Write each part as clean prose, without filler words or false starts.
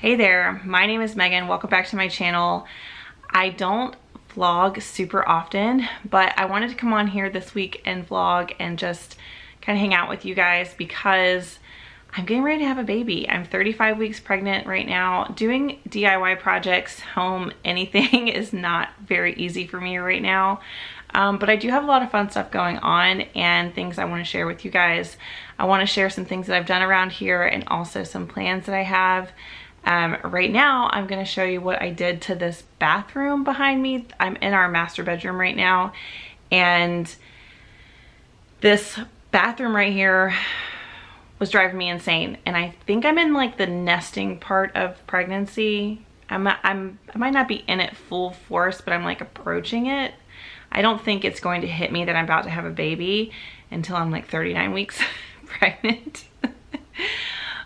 Hey there, my name is Megan. Welcome back to my channel. I don't vlog super often, but I wanted to come on here this week and vlog and just kind of hang out with you guys because I'm getting ready to have a baby. I'm 35 weeks pregnant right now. Doing DIY projects, home, anything is not very easy for me right now. But I do have a lot of fun stuff going on and things I want to share with you guys. I want to share some things that I've done around here and also some plans that I have. Right now, I'm going to show you what I did to this bathroom behind me. I'm in our master bedroom right now, and this bathroom right here was driving me insane. And I think I'm in like the nesting part of pregnancy. I might not be in it full force, but I'm like approaching it. I don't think it's going to hit me that I'm about to have a baby until I'm like 39 weeks pregnant.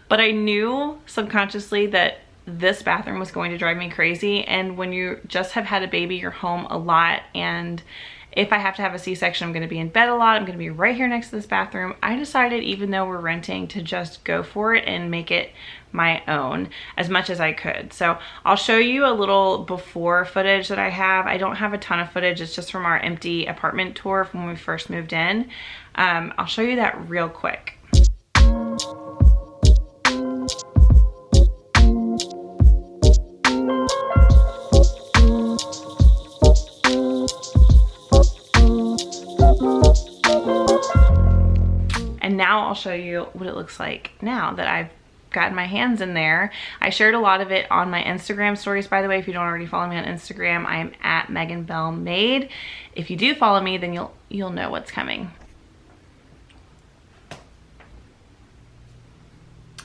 But I knew subconsciously that this bathroom was going to drive me crazy. And when you just have had a baby, you're home a lot. And if I have to have a C-section, I'm going to be in bed a lot. I'm going to be right here next to this bathroom. I decided, even though we're renting, to just go for it and make it my own as much as I could. So I'll show you a little before footage that I have. I don't have a ton of footage. It's just from our empty apartment tour from when we first moved in. I'll show you that real quick. And now I'll show you what it looks like now that I've gotten my hands in there. I shared a lot of it on my Instagram stories, by the way. If you don't already follow me on Instagram, I am at Megan Bell Made. If you do follow me, then you'll know what's coming.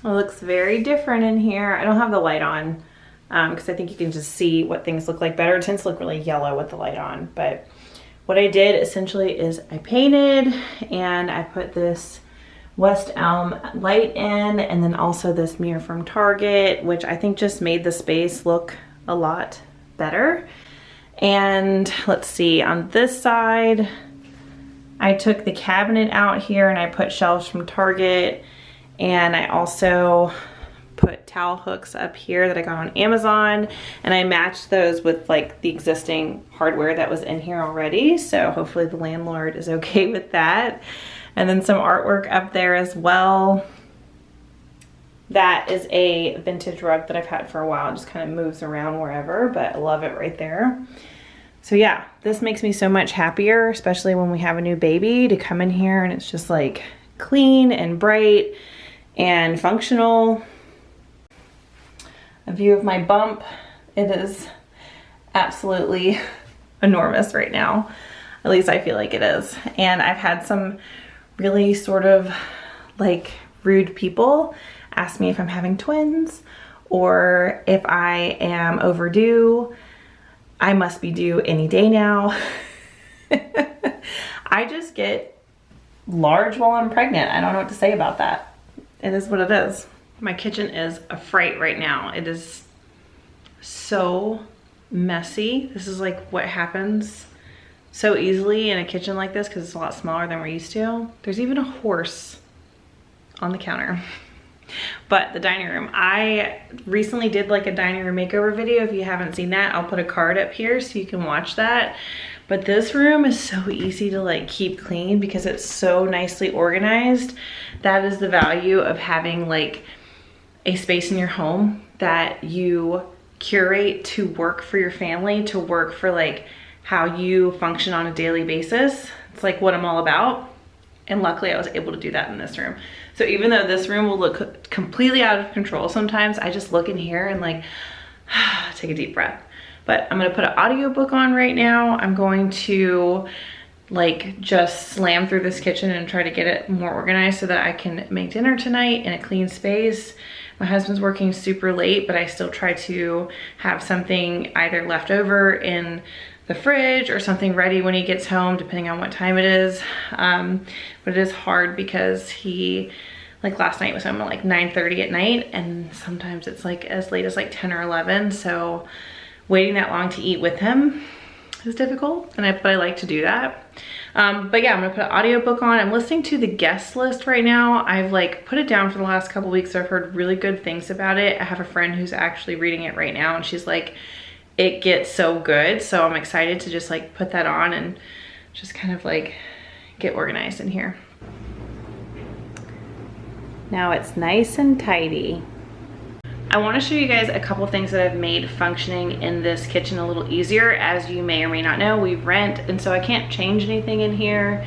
It looks very different in here. I don't have the light on because I think you can just see what things look like better. It tends to look really yellow with the light on. But what I did essentially is I painted and I put this West Elm light in, and then also this mirror from Target, which I think just made the space look a lot better. And let's see, on this side, I took the cabinet out here and I put shelves from Target, and I also put towel hooks up here that I got on Amazon, and I matched those with like the existing hardware that was in here already. So hopefully the landlord is okay with that. And then some artwork up there as well. That is a vintage rug that I've had for a while. It just kind of moves around wherever, but I love it right there. So yeah, this makes me so much happier, especially when we have a new baby, to come in here and it's just like clean and bright and functional. A view of my bump. It is absolutely enormous right now. At least I feel like it is. And I've had some really sort of like rude people ask me if I'm having twins or if I am overdue. I must be due any day now. I just get large while I'm pregnant. I don't know what to say about that. It is what it is. My kitchen is a fright right now. It is so messy. This is like what happens so easily in a kitchen like this because it's a lot smaller than we're used to. There's even a horse on the counter. But the dining room, I recently did like a dining room makeover video. If you haven't seen that, I'll put a card up here so you can watch that. But this room is so easy to like keep clean because it's so nicely organized. That is the value of having like a space in your home that you curate to work for your family, to work for like how you function on a daily basis. It's like what I'm all about. And luckily I was able to do that in this room. So even though this room will look completely out of control sometimes, I just look in here and like take a deep breath. But I'm gonna put an audiobook on right now. I'm going to like just slam through this kitchen and try to get it more organized so that I can make dinner tonight in a clean space. My husband's working super late, but I still try to have something either left over in the fridge or something ready when he gets home, depending on what time it is. But it is hard because he, like last night was home at like 9:30 at night, and sometimes it's like as late as like 10 or 11. So waiting that long to eat with him is difficult, but I like to do that. But yeah, I'm gonna put an audiobook on. I'm listening to the guest list right now. I've like put it down for the last couple weeks, so I've heard really good things about it. I have a friend who's actually reading it right now, and she's like, it gets so good. So I'm excited to just like put that on and just kind of like get organized in here. Now it's nice and tidy. I want to show you guys a couple things that I've made functioning in this kitchen a little easier. As you may or may not know, we rent, and so I can't change anything in here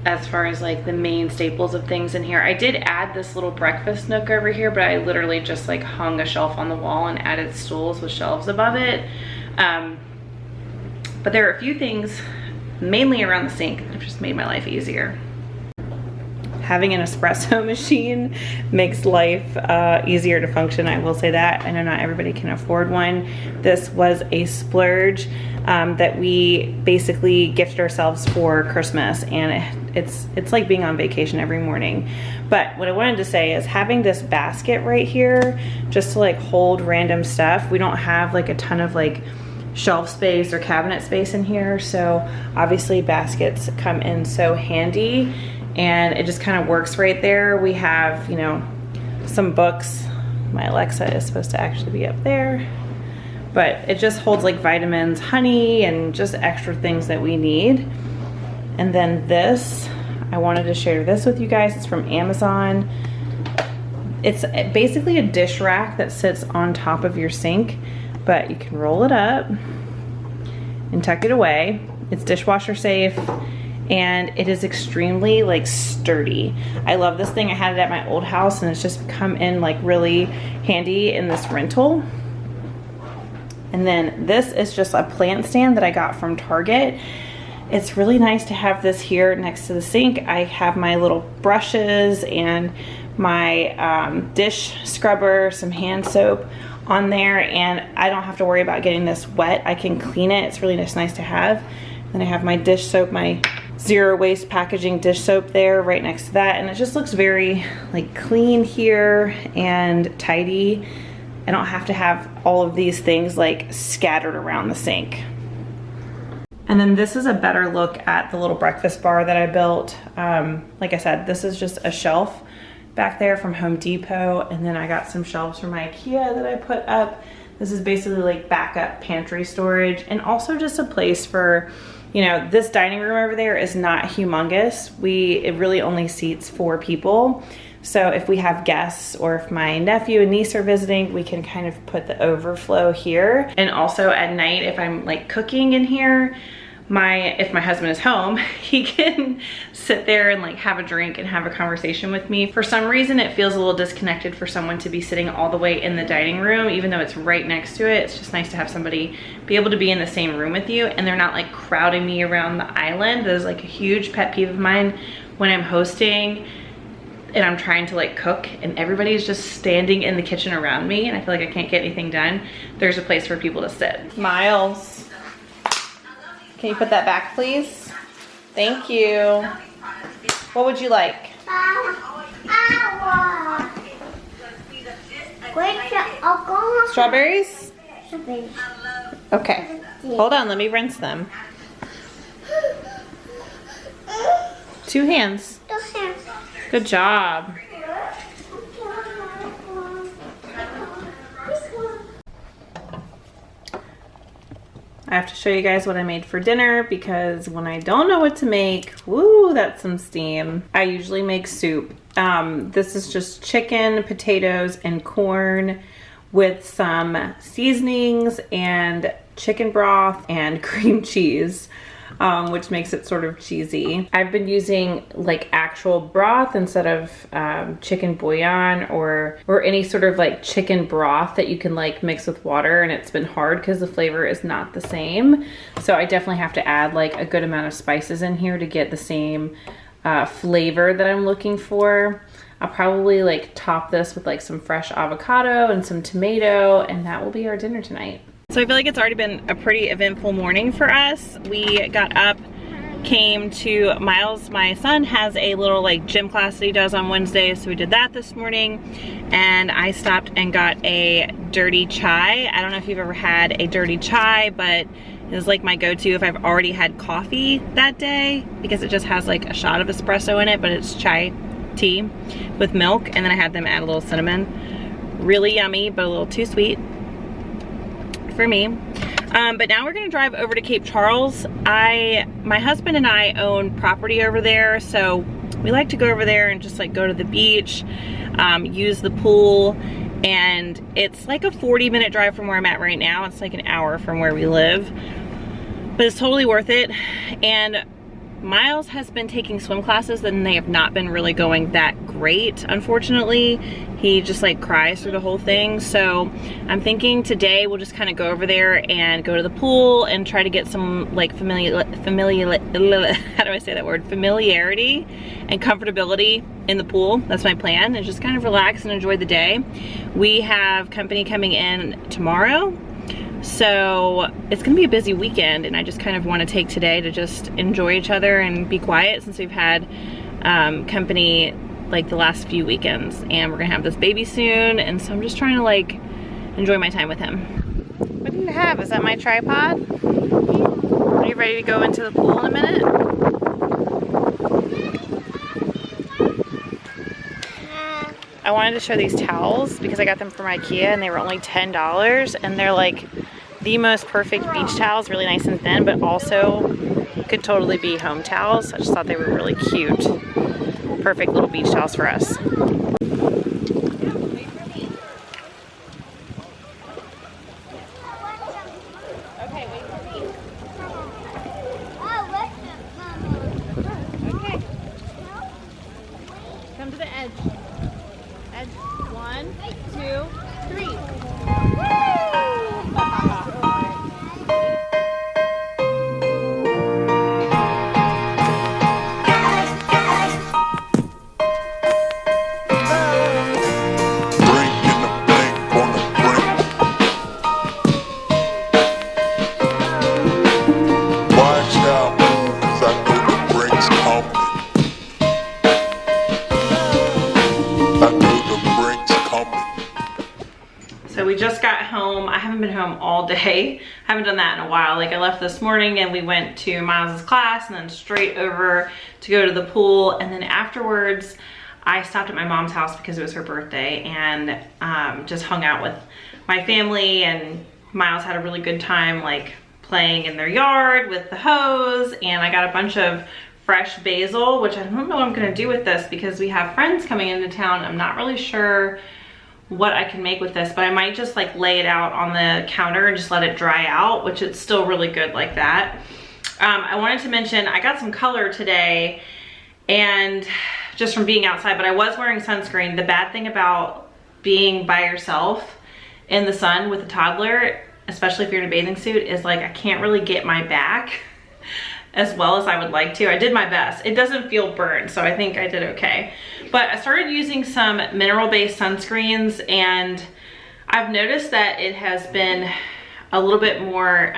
as far as like the main staples of things in here. I did add this little breakfast nook over here, but I literally just like hung a shelf on the wall and added stools with shelves above it. But there are a few things, mainly around the sink, that have just made my life easier. Having an espresso machine makes life easier to function, I will say that. I know not everybody can afford one. This was a splurge that we basically gifted ourselves for Christmas, and it's like being on vacation every morning. But what I wanted to say is having this basket right here just to like hold random stuff. We don't have like a ton of like shelf space or cabinet space in here, so obviously baskets come in so handy. And it just kind of works right there. We have, you know, some books. My Alexa is supposed to actually be up there. But it just holds like vitamins, honey, and just extra things that we need. And then this, I wanted to share this with you guys. It's from Amazon. It's basically a dish rack that sits on top of your sink, but you can roll it up and tuck it away. It's dishwasher safe. And it is extremely like sturdy. I love this thing. I had it at my old house, and it's just come in like really handy in this rental. And then this is just a plant stand that I got from Target. It's really nice to have this here next to the sink. I have my little brushes and my dish scrubber, some hand soap on there, and I don't have to worry about getting this wet. I can clean it. It's really nice to have. Then I have my dish soap, my zero waste packaging dish soap there right next to that, and it just looks very like clean here and tidy. I don't have to have all of these things like scattered around the sink. And then this is a better look at the little breakfast bar that I built. Like I said, this is just a shelf back there from Home Depot, and then I got some shelves from IKEA that I put up. This is basically like backup pantry storage, and also just a place for, you know, this dining room over there is not humongous. It really only seats 4 people. So if we have guests or if my nephew and niece are visiting, we can kind of put the overflow here. And also at night, if I'm like cooking in here, if my husband is home, he can sit there and like have a drink and have a conversation with me. For some reason, it feels a little disconnected for someone to be sitting all the way in the dining room, even though it's right next to it. It's just nice to have somebody be able to be in the same room with you, and they're not like crowding me around the island. That is like a huge pet peeve of mine when I'm hosting and I'm trying to like cook and everybody's just standing in the kitchen around me and I feel like I can't get anything done. There's a place for people to sit. Miles, can you put that back, please? Thank you. What would you like? Strawberries? Okay. Hold on, let me rinse them. 2 hands. Good job. I have to show you guys what I made for dinner, because when I don't know what to make, woo, that's some steam. I usually make soup. This is just chicken, potatoes, and corn with some seasonings and chicken broth and cream cheese, which makes it sort of cheesy. I've been using like actual broth instead of chicken bouillon or any sort of like chicken broth that you can like mix with water, and it's been hard because the flavor is not the same. So I definitely have to add like a good amount of spices in here to get the same flavor that I'm looking for. I'll probably like top this with like some fresh avocado and some tomato, and that will be our dinner tonight. So I feel like it's already been a pretty eventful morning for us. We got up came to Miles. My son has a little like gym class that he does on Wednesdays, so we did that this morning. And I stopped and got a dirty chai. I don't know if you've ever had a dirty chai, but it's like my go-to if I've already had coffee that day, because it just has like a shot of espresso in it, but it's chai tea with milk, and then I had them add a little cinnamon. Really yummy, but a little too sweet for me. But now we're gonna drive over to Cape Charles. My husband and I own property over there, so we like to go over there and just like go to the beach, use the pool, and it's like a 40-minute drive from where I'm at right now. It's like an hour from where we live, but it's totally worth it. And Miles has been taking swim classes and they have not been really going that great, unfortunately. He just like cries through the whole thing. So I'm thinking today we'll just kind of go over there and go to the pool and try to get some like familiarity and comfortability in the pool. That's my plan, and just kind of relax and enjoy the day. We have company coming in tomorrow, so it's gonna be a busy weekend, and I just kind of want to take today to just enjoy each other and be quiet, since we've had company like the last few weekends, and we're gonna have this baby soon, and so I'm just trying to like enjoy my time with him. What do you have? Is that my tripod? Are you ready to go into the pool in a minute? I wanted to show these towels because I got them from IKEA and they were only $10, and they're like the most perfect beach towels, really nice and thin, but also could totally be home towels. I just thought they were really cute. Perfect little beach towels for us. Come to the edge. Edge. 1, 2, 3. So we just got home. I haven't been home all day. I haven't done that in a while. Like I left this morning and we went to Miles's class and then straight over to go to the pool. And then afterwards, I stopped at my mom's house because it was her birthday, and just hung out with my family, and Miles had a really good time like playing in their yard with the hose, and I got a bunch of fresh basil, which I don't know what I'm gonna do with this because we have friends coming into town. I'm not really sure what I can make with this, but I might just like lay it out on the counter and just let it dry out, which it's still really good like that. I wanted to mention I got some color today, and just from being outside, but I was wearing sunscreen. The bad thing about being by yourself in the sun with a toddler, especially if you're in a bathing suit, is like I can't really get my back as well as I would like to. I did my best. It doesn't feel burned, so I think I did okay. But I started using some mineral-based sunscreens, and I've noticed that it has been a little bit more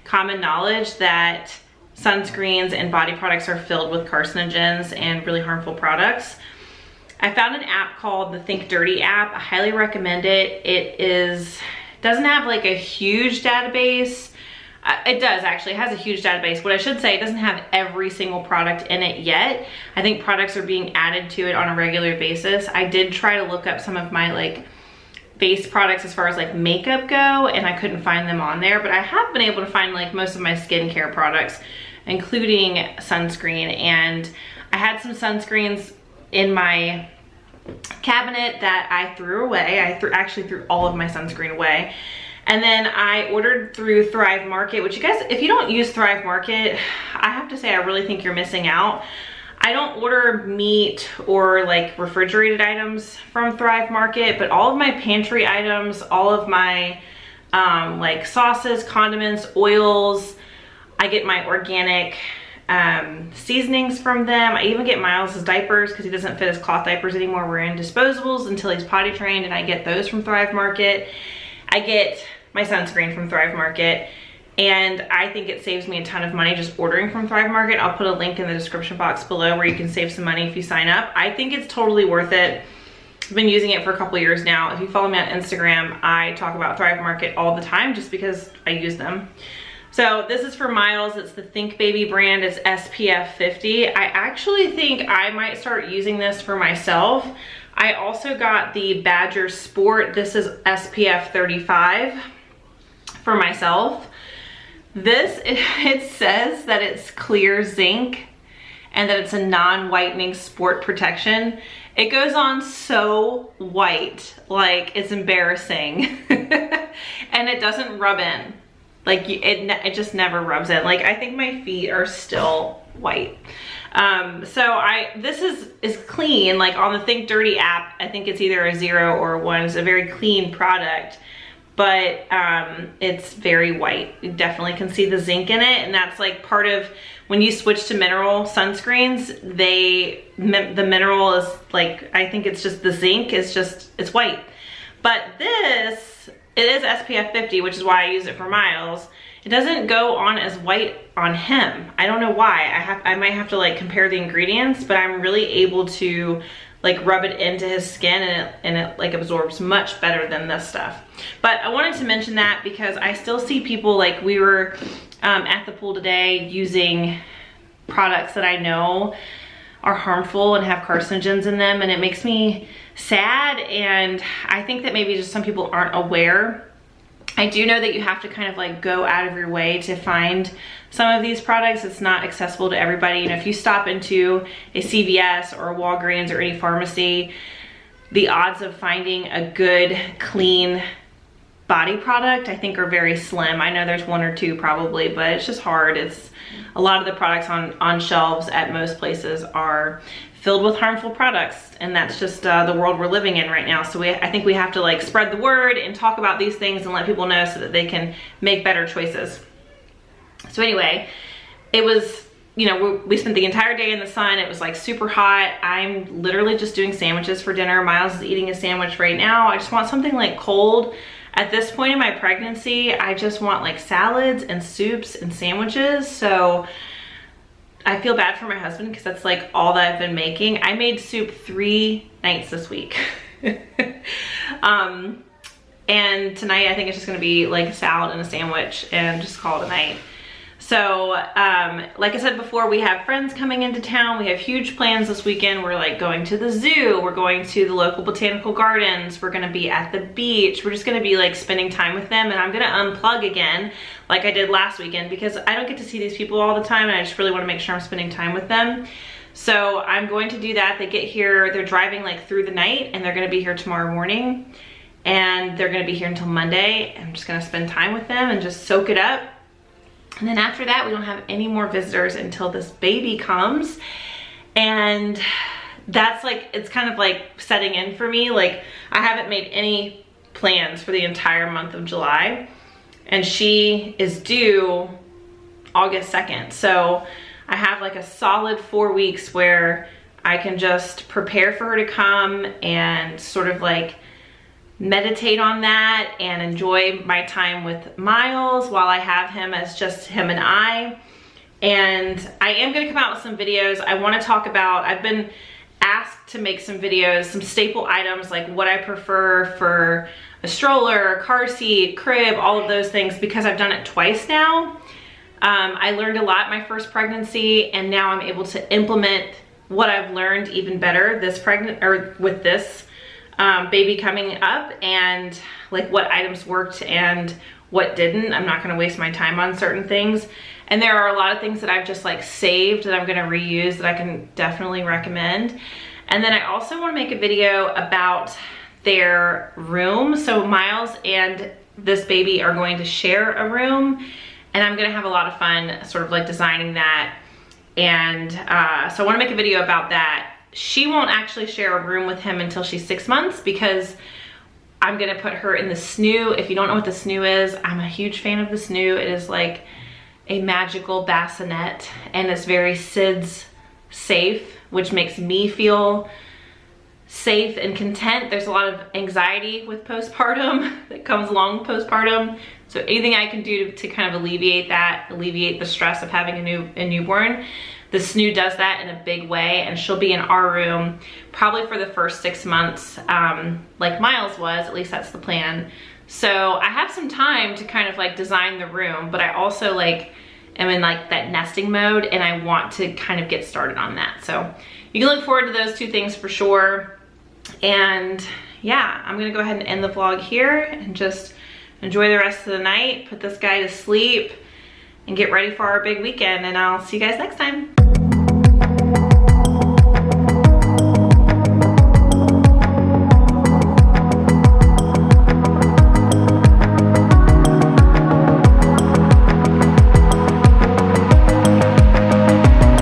common knowledge that sunscreens and body products are filled with carcinogens and really harmful products. I found an app called the Think Dirty app. I highly recommend it. Doesn't have like a huge database. It does actually, it has a huge database. What I should say, it doesn't have every single product in it yet. I think products are being added to it on a regular basis. I did try to look up some of my like base products as far as like makeup go, and I couldn't find them on there, but I have been able to find like most of my skincare products, including sunscreen. And I had some sunscreens in my cabinet that I threw away. I actually threw all of my sunscreen away. And then I ordered through Thrive Market, which you guys, if you don't use Thrive Market, I have to say I really think you're missing out. I don't order meat or like refrigerated items from Thrive Market, but all of my pantry items, all of my like sauces, condiments, oils, I get my organic seasonings from them. I even get Miles's diapers because he doesn't fit his cloth diapers anymore. We're in disposables until he's potty trained, and I get those from Thrive Market. I get my sunscreen from Thrive Market, And I think it saves me a ton of money just ordering from Thrive Market. I'll put a link in the description box below where you can save some money if you sign up. I think it's totally worth it. I've been using it for a couple years now. If you follow me on Instagram, I talk about Thrive Market all the time just because I use them. So this is for Miles. It's the Think Baby brand. It's SPF 50. I actually think I might start using this for myself. I also got the Badger Sport. This is SPF 35 for myself. This, it says that it's clear zinc and that it's a non-whitening sport protection. It goes on so white, like it's embarrassing. And it doesn't rub in. Like it just never rubs in. Like I think my feet are still white. This is clean. Like on the Think Dirty app, I think it's either a 0 or a 1. It's a very clean product. But it's very white. You definitely can see the zinc in it, and that's like part of when you switch to mineral sunscreens, the mineral is like, I think it's just the zinc is just, it's white. But this, it is SPF 50, which is why I use it for Miles. It doesn't go on as white on him. I don't know why. I might have to like compare the ingredients, but I'm really able to like rub it into his skin, and it like absorbs much better than this stuff. But I wanted to mention that because I still see people, like we were at the pool today using products that I know are harmful and have carcinogens in them, and it makes me sad. And I think that maybe just some people aren't aware. I do know that you have to kind of like go out of your way to find some of these products. It's not accessible to everybody. You know, if you stop into a CVS or a Walgreens or any pharmacy, the odds of finding a good, clean body product, I think, are very slim. I know there's 1 or 2 probably, but it's just hard. It's a lot of the products on shelves at most places are filled with harmful products, and that's just the world we're living in right now. So I think we have to like spread the word and talk about these things and let people know so that they can make better choices. So anyway, it was, you know, we spent the entire day in the sun. It was like super hot. I'm literally just doing sandwiches for dinner. Miles is eating a sandwich right now. I just want something like cold. At this point in my pregnancy, I just want like salads and soups and sandwiches. So I feel bad for my husband because that's like all that I've been making. I made soup 3 nights this week. And tonight I think it's just gonna be like a salad and a sandwich and just call it a night. So like I said before, we have friends coming into town. We have huge plans this weekend. We're like going to the zoo. We're going to the local botanical gardens. We're gonna be at the beach. We're just gonna be like spending time with them, and I'm gonna unplug again like I did last weekend because I don't get to see these people all the time, and I just really wanna make sure I'm spending time with them. So I'm going to do that. They get here, they're driving like through the night, and they're gonna be here tomorrow morning, and they're gonna be here until Monday. I'm just gonna spend time with them and just soak it up. And then after that, we don't have any more visitors until this baby comes. And that's like, it's kind of like setting in for me. Like I haven't made any plans for the entire month of July. And she is due August 2nd. So I have like a solid 4 weeks where I can just prepare for her to come and sort of like meditate on that and enjoy my time with Miles while I have him as just him and I. And I am gonna come out with some videos. I wanna talk about, I've been asked to make some videos, some staple items, like what I prefer for a stroller, car seat, crib, all of those things, because I've done it twice now. I learned a lot my first pregnancy, and now I'm able to implement what I've learned even better with this baby coming up, and like what items worked and what didn't. I'm not gonna waste my time on certain things. And there are a lot of things that I've just like saved that I'm gonna reuse that I can definitely recommend. And then I also wanna make a video about their room. So Miles and this baby are going to share a room, and I'm gonna have a lot of fun sort of like designing that. And so I wanna make a video about that. She won't actually share a room with him until she's 6 months because I'm gonna put her in the snoo. If you don't know what the snoo is, I'm a huge fan of the snoo. It is like a magical bassinet, and it's very SIDS safe, which makes me feel safe and content. There's a lot of anxiety with postpartum that comes along with postpartum. So anything I can do to kind of alleviate that, alleviate the stress of having a newborn, the Snoo does that in a big way, and she'll be in our room probably for the first 6 months, like Miles was, at least that's the plan. So I have some time to kind of like design the room, but I also like am in like that nesting mode, and I want to kind of get started on that. So you can look forward to those 2 things for sure. And yeah, I'm gonna go ahead and end the vlog here and just enjoy the rest of the night, put this guy to sleep, and get ready for our big weekend. And I'll see you guys next time.